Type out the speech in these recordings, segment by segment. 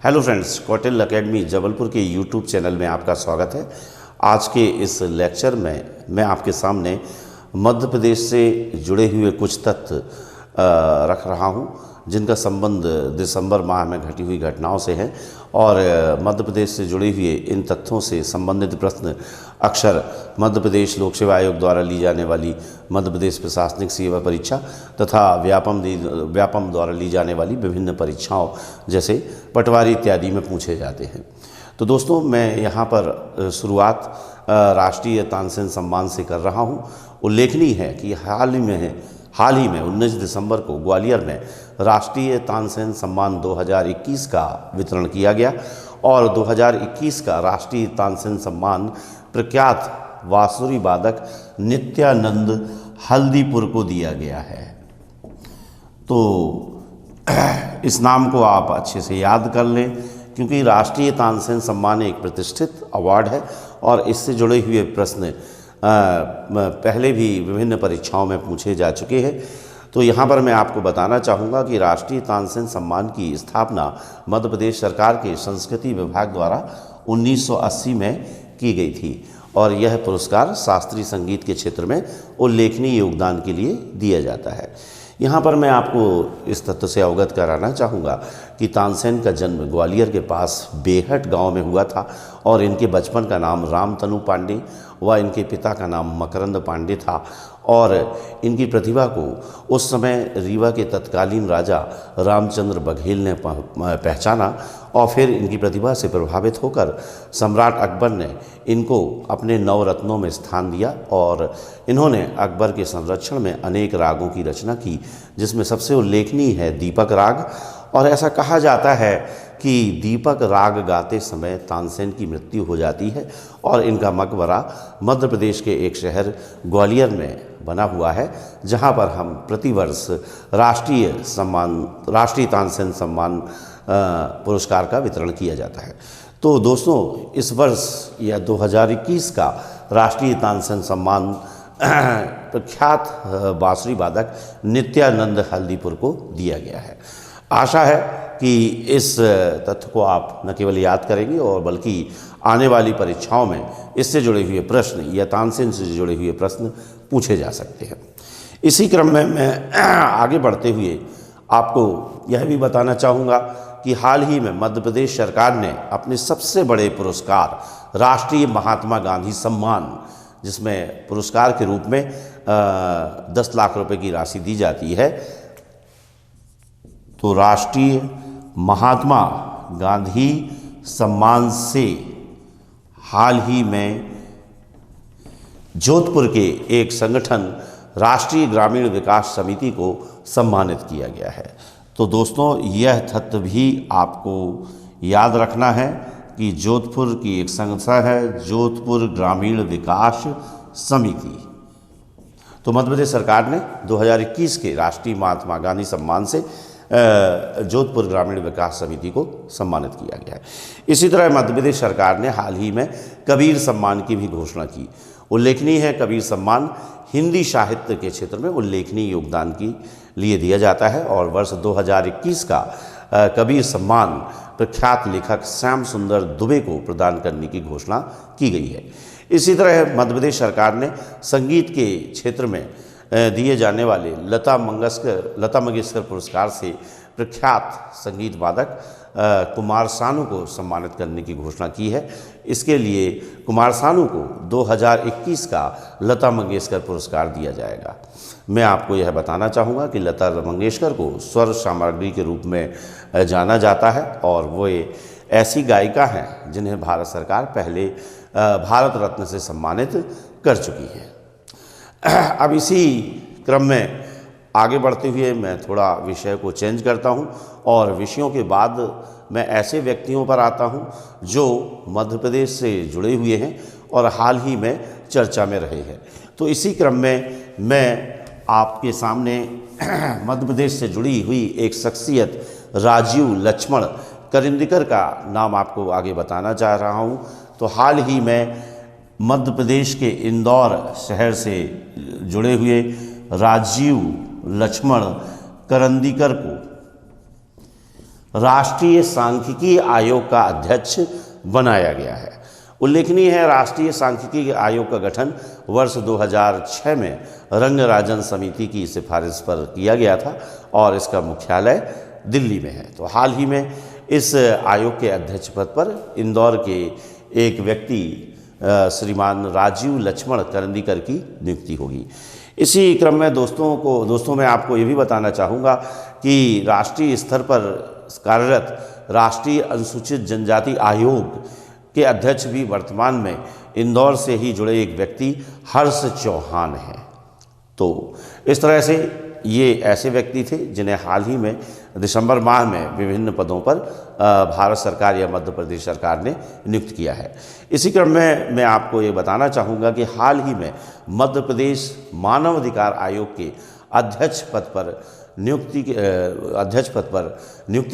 Hello friends, Kautilya academy Jabalpur के YouTube channel में आपका स्वागत है। आज के इस लेक्चर में मैं आपके सामने मध्य प्रदेश से जुड़े हुए कुछ तथ्य रख रहा हूं, जिनका संबंध दिसंबर माह में घटी हुई घटनाओं से है और मध्य प्रदेश से जुड़े हुए इन तथ्यों से संबंधित प्रश्न अक्सर मध्य प्रदेश लोक सेवा आयोग द्वारा ली जाने वाली मध्य प्रदेश प्रशासनिक सेवा परीक्षा तथा व्यापम द्वारा ली जाने वाली विभिन्न परीक्षाओं जैसे पटवारी इत्यादि में पूछे जाते हैं। तो दोस्तों, मैं यहाँ पर शुरुआत राष्ट्रीय तानसेन सम्मान से कर रहा हूँ। उल्लेखनीय है कि हाल ही में 19 दिसंबर को ग्वालियर में राष्ट्रीय तानसेन सम्मान 2021 का वितरण किया गया और 2021 का राष्ट्रीय तानसेन सम्मान प्रख्यात बांसुरी वादक नित्यानंद हल्दीपुर को दिया गया है। तो इस नाम को आप अच्छे से याद कर लें, क्योंकि राष्ट्रीय तानसेन सम्मान एक प्रतिष्ठित अवार्ड है और इससे जुड़े हुए प्रश्न पहले भी विभिन्न परीक्षाओं में पूछे जा चुके हैं। तो यहाँ पर मैं आपको बताना चाहूँगा कि राष्ट्रीय तानसेन सम्मान की स्थापना मध्य प्रदेश सरकार के संस्कृति विभाग द्वारा 1980 में की गई थी और यह पुरस्कार शास्त्रीय संगीत के क्षेत्र में उल्लेखनीय योगदान के लिए दिया जाता है। यहाँ पर मैं आपको इस तथ्य से अवगत कराना चाहूँगा कि तानसेन का जन्म ग्वालियर के पास बेहट गांव में हुआ था और इनके बचपन का नाम रामतनु पांडे व इनके पिता का नाम मकरंद पांडे था और इनकी प्रतिभा को उस समय रीवा के तत्कालीन राजा रामचंद्र बघेल ने पहचाना और फिर इनकी प्रतिभा से प्रभावित होकर सम्राट अकबर ने इनको अपने नवरत्नों में स्थान दिया और इन्होंने अकबर के संरक्षण में अनेक रागों की रचना की, जिसमें सबसे उल्लेखनीय है दीपक राग। और ऐसा कहा जाता है कि दीपक राग गाते समय तानसेन की मृत्यु हो जाती है और इनका मकबरा मध्य प्रदेश के एक शहर ग्वालियर में बना हुआ है, जहां पर हम प्रतिवर्ष राष्ट्रीय तानसेन सम्मान पुरस्कार का वितरण किया जाता है। तो दोस्तों, इस वर्ष या 2021 का राष्ट्रीय तानसेन सम्मान प्रख्यात बांसुरी वादक नित्यानंद हल्दीपुर को दिया गया है। आशा है कि इस तथ्य को आप न केवल याद करेंगे और बल्कि आने वाली परीक्षाओं में इससे जुड़े हुए प्रश्न या तानसेन से जुड़े हुए प्रश्न पूछे जा सकते हैं। इसी क्रम में मैं आगे बढ़ते हुए आपको यह भी बताना चाहूँगा कि हाल ही में मध्य प्रदेश सरकार ने अपने सबसे बड़े पुरस्कार राष्ट्रीय महात्मा गांधी सम्मान, जिसमें पुरस्कार के रूप में 10 लाख रुपए की राशि दी जाती है, तो राष्ट्रीय महात्मा गांधी सम्मान से हाल ही में जोधपुर के एक संगठन राष्ट्रीय ग्रामीण विकास समिति को सम्मानित किया गया है। तो दोस्तों, यह तथ्य भी आपको याद रखना है कि जोधपुर की एक संस्था है जोधपुर ग्रामीण विकास समिति। तो मध्य प्रदेश सरकार ने 2021 के राष्ट्रीय महात्मा गांधी सम्मान से जोधपुर ग्रामीण विकास समिति को सम्मानित किया गया है। इसी तरह मध्य प्रदेश सरकार ने हाल ही में कबीर सम्मान की भी घोषणा की। उल्लेखनीय है, कबीर सम्मान हिंदी साहित्य के क्षेत्र में उल्लेखनीय योगदान के लिए दिया जाता है और वर्ष 2021 का कबीर सम्मान प्रख्यात लेखक श्याम सुंदर दुबे को प्रदान करने की घोषणा की गई है। इसी तरह मध्य प्रदेश सरकार ने संगीत के क्षेत्र में दिए जाने वाले लता मंगेशकर पुरस्कार से प्रख्यात संगीत वादक कुमार सानू को सम्मानित करने की घोषणा की है। इसके लिए कुमार सानू को 2021 का लता मंगेशकर पुरस्कार दिया जाएगा। मैं आपको यह बताना चाहूँगा कि लता मंगेशकर को स्वर सामग्री के रूप में जाना जाता है और वो ऐसी गायिका हैं जिन्हें भारत सरकार पहले भारत रत्न से सम्मानित कर चुकी है। अब इसी क्रम में आगे बढ़ते हुए मैं थोड़ा विषय को चेंज करता हूं और विषयों के बाद मैं ऐसे व्यक्तियों पर आता हूं जो मध्य प्रदेश से जुड़े हुए हैं और हाल ही में चर्चा में रहे हैं। तो इसी क्रम में मैं आपके सामने मध्य प्रदेश से जुड़ी हुई एक शख्सियत राजीव लक्ष्मण करिंदकर का नाम आपको आगे बताना चाह रहा हूं। तो हाल ही में मध्य प्रदेश के इंदौर शहर से जुड़े हुए राजीव लक्ष्मण करंदीकर को राष्ट्रीय सांख्यिकी आयोग का अध्यक्ष बनाया गया है। उल्लेखनीय है, राष्ट्रीय सांख्यिकी आयोग का गठन वर्ष 2006 में रंगराजन समिति की सिफारिश पर किया गया था और इसका मुख्यालय दिल्ली में है। तो हाल ही में इस आयोग के अध्यक्ष पद पर इंदौर के एक व्यक्ति श्रीमान राजीव लक्ष्मण करंदीकर की नियुक्ति होगी। इसी क्रम में दोस्तों मैं आपको ये भी बताना चाहूँगा कि राष्ट्रीय स्तर पर कार्यरत राष्ट्रीय अनुसूचित जनजाति आयोग के अध्यक्ष भी वर्तमान में इंदौर से ही जुड़े एक व्यक्ति हर्ष चौहान हैं। तो इस तरह से ये ऐसे व्यक्ति थे जिन्हें हाल ही में दिसंबर माह में विभिन्न पदों पर भारत सरकार या मध्य प्रदेश सरकार ने नियुक्त किया है। इसी क्रम में मैं आपको ये बताना चाहूँगा कि हाल ही में मध्य प्रदेश मानव अधिकार आयोग के अध्यक्ष पद पर नियुक्ति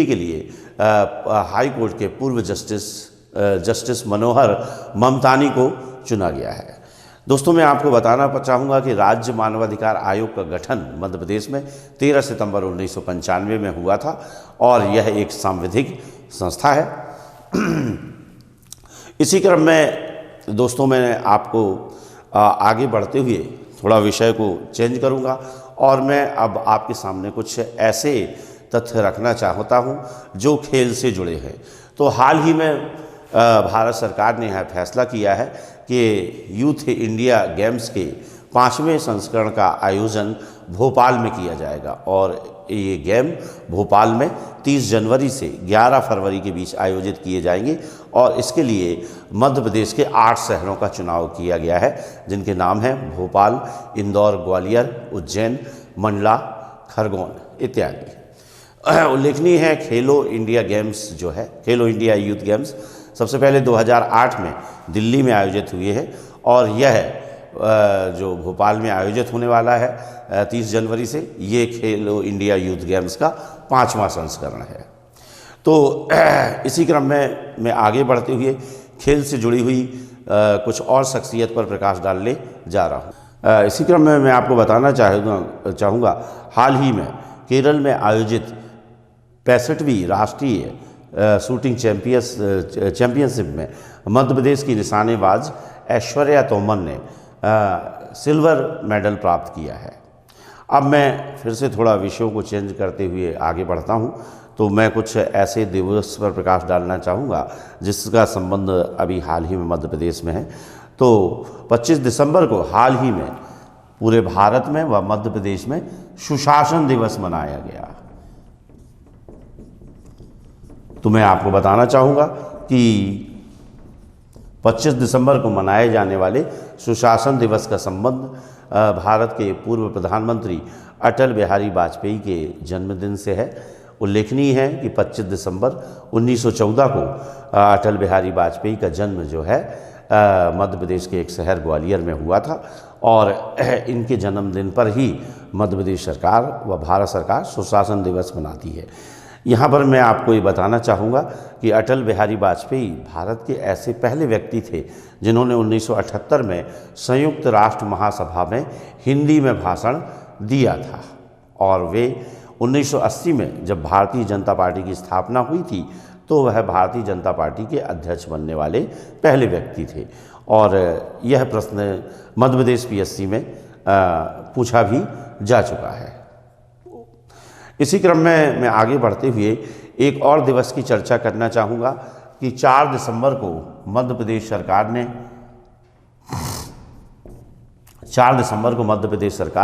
के लिए हाई कोर्ट के पूर्व जस्टिस मनोहर ममतानी को चुना गया है। दोस्तों मैं आपको बताना चाहूँगा कि राज्य मानवाधिकार आयोग का गठन मध्य प्रदेश में 13 सितंबर 1995 में हुआ था और यह एक सांविधिक संस्था है। इसी क्रम में दोस्तों मैं आपको आगे बढ़ते हुए थोड़ा विषय को चेंज करूँगा और मैं अब आपके सामने कुछ ऐसे तथ्य रखना चाहता हूँ जो खेल से जुड़े हैं। तो हाल ही में भारत सरकार ने यह फैसला किया है कि यूथ इंडिया गेम्स के 5वें संस्करण का आयोजन भोपाल में किया जाएगा और ये गेम भोपाल में 30 जनवरी से 11 फरवरी के बीच आयोजित किए जाएंगे और इसके लिए मध्य प्रदेश के 8 शहरों का चुनाव किया गया है, जिनके नाम हैं भोपाल, इंदौर, ग्वालियर, उज्जैन, मंडला, खरगोन इत्यादि। उल्लेखनीय है खेलो इंडिया गेम्स जो है, खेलो इंडिया यूथ गेम्स सबसे पहले 2008 में दिल्ली में आयोजित हुए हैं और यह जो भोपाल में आयोजित होने वाला है 30 जनवरी से, ये खेलो इंडिया यूथ गेम्स का 5वां संस्करण है। तो इसी क्रम में मैं आगे बढ़ते हुए खेल से जुड़ी हुई कुछ और शख्सियत पर प्रकाश डालने जा रहा हूँ। इसी क्रम में मैं आपको बताना चाहूँगा हाल ही में केरल में आयोजित 65वीं राष्ट्रीय शूटिंग चैंपियनशिप में मध्य प्रदेश की निशानेबाज ऐश्वर्या तोमर ने सिल्वर मेडल प्राप्त किया है। अब मैं फिर से थोड़ा विषयों को चेंज करते हुए आगे बढ़ता हूँ। तो मैं कुछ ऐसे दिवस पर प्रकाश डालना चाहूँगा जिसका संबंध अभी हाल ही में मध्य प्रदेश में है। तो 25 दिसंबर को हाल ही में पूरे भारत में व मध्य प्रदेश में सुशासन दिवस मनाया गया। तो मैं आपको बताना चाहूँगा कि 25 दिसंबर को मनाए जाने वाले सुशासन दिवस का संबंध भारत के पूर्व प्रधानमंत्री अटल बिहारी वाजपेयी के जन्मदिन से है। उल्लेखनीय है कि 25 दिसंबर 1914 को अटल बिहारी वाजपेयी का जन्म जो है मध्य प्रदेश के एक शहर ग्वालियर में हुआ था और इनके जन्मदिन पर ही मध्य प्रदेश सरकार व भारत सरकार सुशासन दिवस मनाती है। यहाँ पर मैं आपको ये बताना चाहूँगा कि अटल बिहारी वाजपेयी भारत के ऐसे पहले व्यक्ति थे जिन्होंने 1978 में संयुक्त राष्ट्र महासभा में हिंदी में भाषण दिया था और वे 1980 में जब भारतीय जनता पार्टी की स्थापना हुई थी तो वह भारतीय जनता पार्टी के अध्यक्ष बनने वाले पहले व्यक्ति थे और यह प्रश्न मध्य प्रदेश PSC में पूछा भी जा चुका है। इसी क्रम में मैं आगे बढ़ते हुए एक और दिवस की चर्चा करना चाहूँगा कि 4 दिसंबर को मध्य प्रदेश सरकार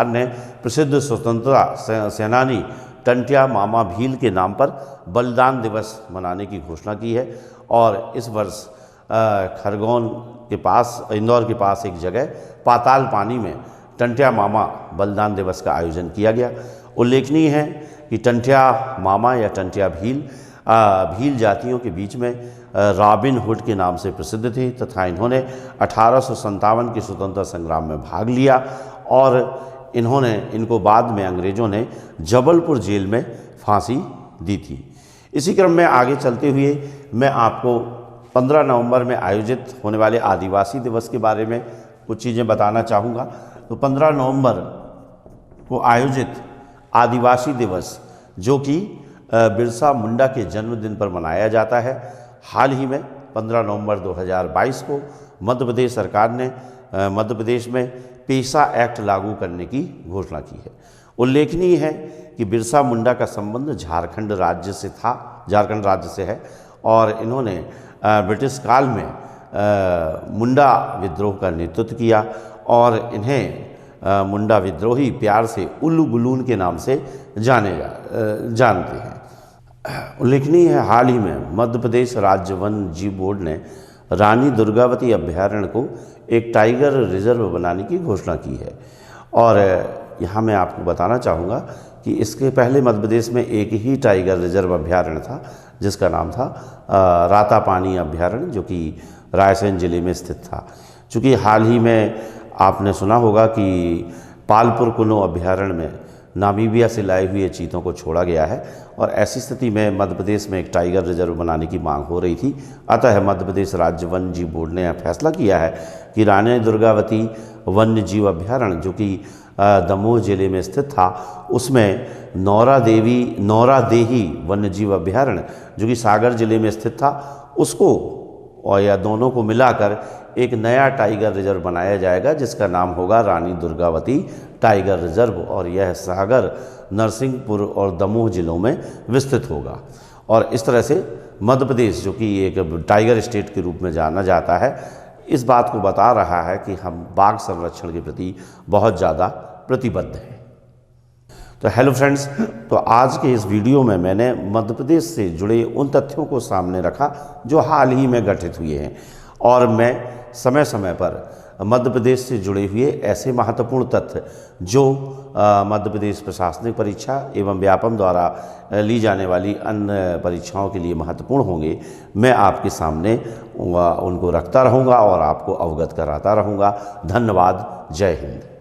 ने प्रसिद्ध स्वतंत्रता सेनानी टंट्या मामा भील के नाम पर बलिदान दिवस मनाने की घोषणा की है और इस वर्ष खरगोन के पास, इंदौर के पास एक जगह पाताल पानी में टंट्या मामा बलिदान दिवस का आयोजन किया गया। उल्लेखनीय है कि टंट्या मामा या टंट्या भील जातियों के बीच में रॉबिन हुड के नाम से प्रसिद्ध थे तथा इन्होंने 1857 के स्वतंत्रता संग्राम में भाग लिया और इनको बाद में अंग्रेज़ों ने जबलपुर जेल में फांसी दी थी। इसी क्रम में आगे चलते हुए मैं आपको 15 नवंबर में आयोजित होने वाले आदिवासी दिवस के बारे में कुछ चीज़ें बताना चाहूँगा। तो 15 नवंबर को आयोजित आदिवासी दिवस जो कि बिरसा मुंडा के जन्मदिन पर मनाया जाता है। हाल ही में 15 नवंबर 2022 को मध्य प्रदेश सरकार ने मध्य प्रदेश में पेशा एक्ट लागू करने की घोषणा की है। उल्लेखनीय है कि बिरसा मुंडा का संबंध झारखंड राज्य से है और इन्होंने ब्रिटिश काल में मुंडा विद्रोह का नेतृत्व किया और इन्हें मुंडा विद्रोही प्यार से उल्लू बुलून के नाम से जानते हैं। उल्लेखनीय है, हाल ही में मध्य प्रदेश राज्य वन जीव बोर्ड ने रानी दुर्गावती अभ्यारण्य को एक टाइगर रिजर्व बनाने की घोषणा की है। और यहाँ मैं आपको बताना चाहूँगा कि इसके पहले मध्य प्रदेश में एक ही टाइगर रिजर्व अभ्यारण्य था जिसका नाम था रातापानी अभ्यारण्य, जो कि रायसेन जिले में स्थित था। चूँकि हाल ही में आपने सुना होगा कि पालपुर कुनो अभ्यारण्य में नामीबिया से लाए हुए चीतों को छोड़ा गया है और ऐसी स्थिति में मध्य प्रदेश में एक टाइगर रिजर्व बनाने की मांग हो रही थी। अतः मध्य प्रदेश राज्य वन जीव बोर्ड ने यह फैसला किया है कि रानी दुर्गावती वन्य जीव अभ्यारण्य, जो कि दमोह जिले में स्थित था, उसमें नौरादेही वन्य जीव अभ्यारण्य, जो कि सागर जिले में स्थित था, उसको और या दोनों को मिलाकर एक नया टाइगर रिजर्व बनाया जाएगा जिसका नाम होगा रानी दुर्गावती टाइगर रिजर्व और यह सागर, नरसिंहपुर और दमोह जिलों में विस्तृत होगा। और इस तरह से मध्य प्रदेश, जो कि एक टाइगर स्टेट के रूप में जाना जाता है, इस बात को बता रहा है कि हम बाघ संरक्षण के प्रति बहुत ज़्यादा प्रतिबद्ध हैं। तो हेलो फ्रेंड्स, तो आज के इस वीडियो में मैंने मध्य प्रदेश से जुड़े उन तथ्यों को सामने रखा जो हाल ही में घटित हुए हैं और मैं समय समय पर मध्य प्रदेश से जुड़े हुए ऐसे महत्वपूर्ण तथ्य जो मध्य प्रदेश प्रशासनिक परीक्षा एवं व्यापम द्वारा ली जाने वाली अन्य परीक्षाओं के लिए महत्वपूर्ण होंगे, मैं आपके सामने उनको रखता रहूँगा और आपको अवगत कराता रहूँगा। धन्यवाद। जय हिंद।